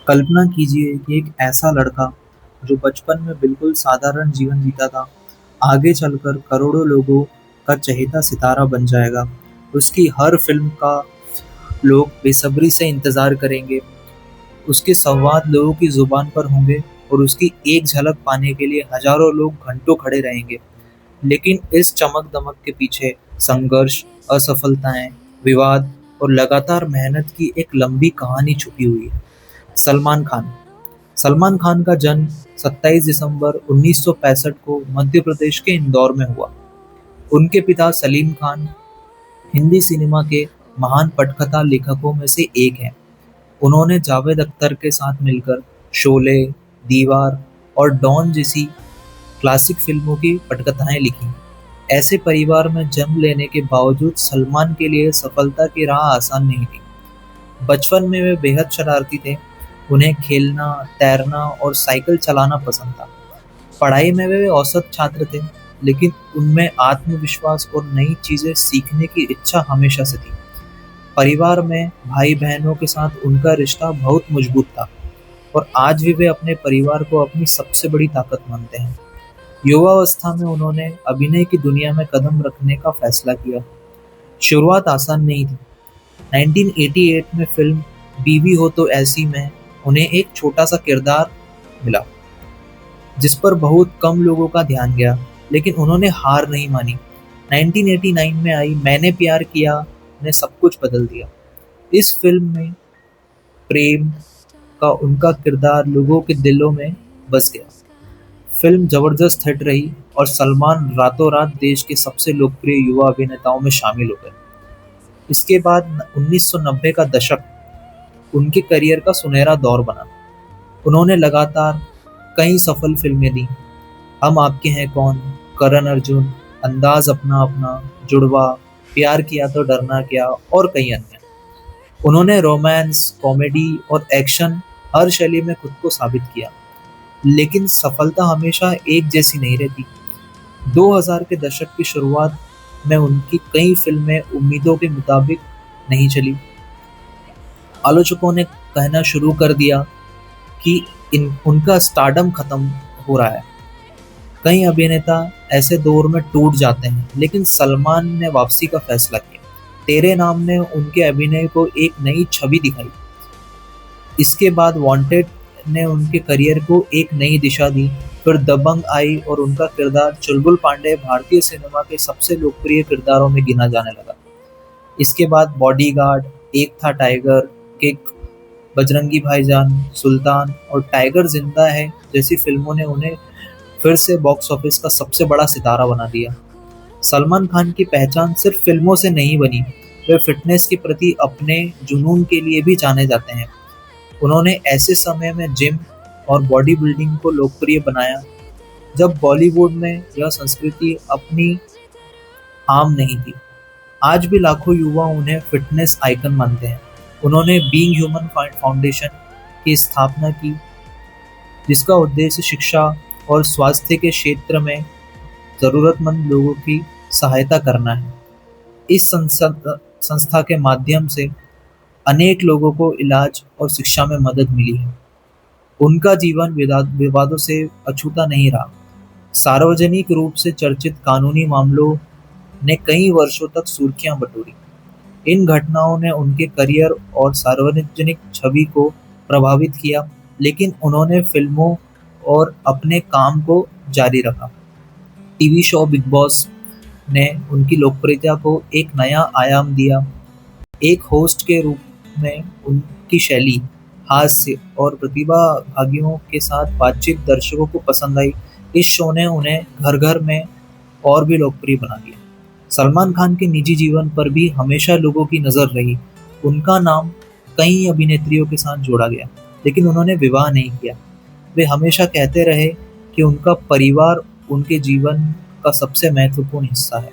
कल्पना कीजिए कि एक ऐसा लड़का जो बचपन में बिल्कुल साधारण जीवन जीता था, आगे चलकर करोड़ों लोगों का चहेता सितारा बन जाएगा। उसकी हर फ़िल्म का लोग बेसब्री से इंतज़ार करेंगे, उसके संवाद लोगों की ज़ुबान पर होंगे और उसकी एक झलक पाने के लिए हज़ारों लोग घंटों खड़े रहेंगे। लेकिन इस चमक-दमक के पीछे संघर्ष, असफलताएँ, विवाद और लगातार मेहनत की एक लंबी कहानी छुपी हुई है। सलमान खान सलमान खान का जन्म 27 दिसंबर 1965 को मध्य प्रदेश के इंदौर में हुआ। उनके पिता सलीम खान हिंदी सिनेमा के महान पटकथा लेखकों में से एक हैं। उन्होंने जावेद अख्तर के साथ मिलकर शोले, दीवार और डॉन जैसी क्लासिक फिल्मों की पटकथाएं लिखी। ऐसे परिवार में जन्म लेने के बावजूद सलमान के लिए सफलता की राह आसान नहीं थी। बचपन में वे बेहद शरारती थे। उन्हें खेलना, तैरना और साइकिल चलाना पसंद था। पढ़ाई में वे औसत छात्र थे, लेकिन उनमें आत्मविश्वास और नई चीजें सीखने की इच्छा हमेशा से थी। परिवार में भाई-बहनों के साथ उनका रिश्ता बहुत मजबूत था और आज भी वे अपने परिवार को अपनी सबसे बड़ी ताकत मानते हैं। युवावस्था में उन्होंने अभिनय की दुनिया में कदम रखने का फैसला किया। शुरुआत आसान नहीं थी। 1988 में फिल्म बीवी हो तो ऐसी में उन्हें एक छोटा सा किरदार मिला, जिस पर बहुत कम लोगों का ध्यान गया, लेकिन उन्होंने हार नहीं मानी। 1989 में आई मैंने प्यार किया ने सब कुछ बदल दिया। इस फिल्म में प्रेम का उनका किरदार लोगों के दिलों में बस गया। फिल्म जबरदस्त हिट रही और सलमान रातों रात देश के सबसे लोकप्रिय युवा अभिनेताओं में शामिल हो गए। इसके बाद 1990 का दशक उनके करियर का सुनहरा दौर बना। उन्होंने लगातार कई सफल फिल्में दी। हम आपके हैं कौन, करण अर्जुन, अंदाज अपना अपना, जुड़वा, प्यार किया तो डरना क्या और कई अन्य। उन्होंने रोमांस, कॉमेडी और एक्शन हर शैली में खुद को साबित किया। लेकिन सफलता हमेशा एक जैसी नहीं रहती। 2000 के दशक की शुरुआत में उनकी कई फिल्में उम्मीदों के मुताबिक नहीं चली। आलोचकों ने कहना शुरू कर दिया कि उनका स्टारडम खत्म हो रहा है। कई अभिनेता ऐसे दौर में टूट जाते हैं, लेकिन सलमान ने वापसी का फैसला किया। तेरे नाम ने उनके अभिनय को एक नई छवि दिखाई। इसके बाद वांटेड ने उनके करियर को एक नई दिशा दी। फिर दबंग आई और उनका किरदार चुलबुल पांडे भारतीय सिनेमा के सबसे लोकप्रिय किरदारों में गिना जाने लगा। इसके बाद बॉडीगार्ड, एक था टाइगर, किक, बजरंगी भाईजान, सुल्तान और टाइगर जिंदा है जैसी फिल्मों ने उन्हें फिर से बॉक्स ऑफिस का सबसे बड़ा सितारा बना दिया। सलमान खान की पहचान सिर्फ फिल्मों से नहीं बनी, वे फिटनेस के प्रति अपने जुनून के लिए भी जाने जाते हैं। उन्होंने ऐसे समय में जिम और बॉडी बिल्डिंग को लोकप्रिय बनाया जब बॉलीवुड में यह संस्कृति अपनी आम नहीं थी। आज भी लाखों युवा उन्हें फिटनेस आइकन मानते हैं। उन्होंने बीइंग ह्यूमन फाउंडेशन की स्थापना की, जिसका उद्देश्य शिक्षा और स्वास्थ्य के क्षेत्र में ज़रूरतमंद लोगों की सहायता करना है। इस संस्था के माध्यम से अनेक लोगों को इलाज और शिक्षा में मदद मिली है। उनका जीवन विवादों से अछूता नहीं रहा। सार्वजनिक रूप से चर्चित कानूनी मामलों ने कई वर्षों तक सुर्खियां बटोरी। इन घटनाओं ने उनके करियर और सार्वजनिक छवि को प्रभावित किया, लेकिन उन्होंने फिल्मों और अपने काम को जारी रखा। टीवी शो बिग बॉस ने उनकी लोकप्रियता को एक नया आयाम दिया। एक होस्ट के रूप में उनकी शैली, हास्य और प्रतिभागियों के साथ बातचीत दर्शकों को पसंद आई। इस शो ने उन्हें घर-घर में और भी लोकप्रिय बना दिया। सलमान खान के निजी जीवन पर भी हमेशा लोगों की नज़र रही। उनका नाम कई अभिनेत्रियों के साथ जोड़ा गया, लेकिन उन्होंने विवाह नहीं किया। वे हमेशा कहते रहे कि उनका परिवार उनके जीवन का सबसे महत्वपूर्ण हिस्सा है।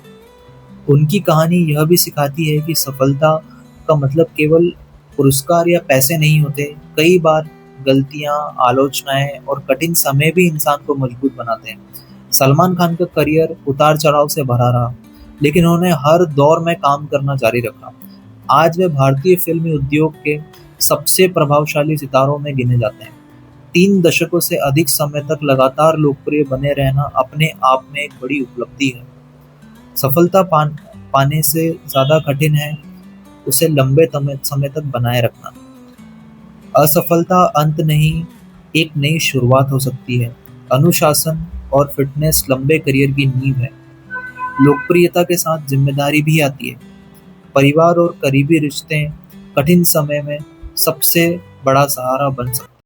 उनकी कहानी यह भी सिखाती है कि सफलता का मतलब केवल पुरस्कार या पैसे नहीं होते। कई बार गलतियां, आलोचनाएं और कठिन समय भी इंसान को मजबूत बनाते हैं। सलमान खान का करियर उतार-चढ़ाव से भरा रहा, लेकिन उन्होंने हर दौर में काम करना जारी रखा। आज वे भारतीय फिल्मी उद्योग के सबसे प्रभावशाली सितारों में गिने जाते हैं। 3 दशकों से अधिक समय तक लगातार लोकप्रिय बने रहना अपने आप में एक बड़ी उपलब्धि है। सफलता पाने से ज़्यादा कठिन है उसे लंबे समय तक बनाए रखना। असफलता अंत नहीं, एक नई शुरुआत हो सकती है। अनुशासन और फिटनेस लंबे करियर की नींव है। लोकप्रियता के साथ जिम्मेदारी भी आती है। परिवार और करीबी रिश्ते कठिन समय में सबसे बड़ा सहारा बन सकते हैं।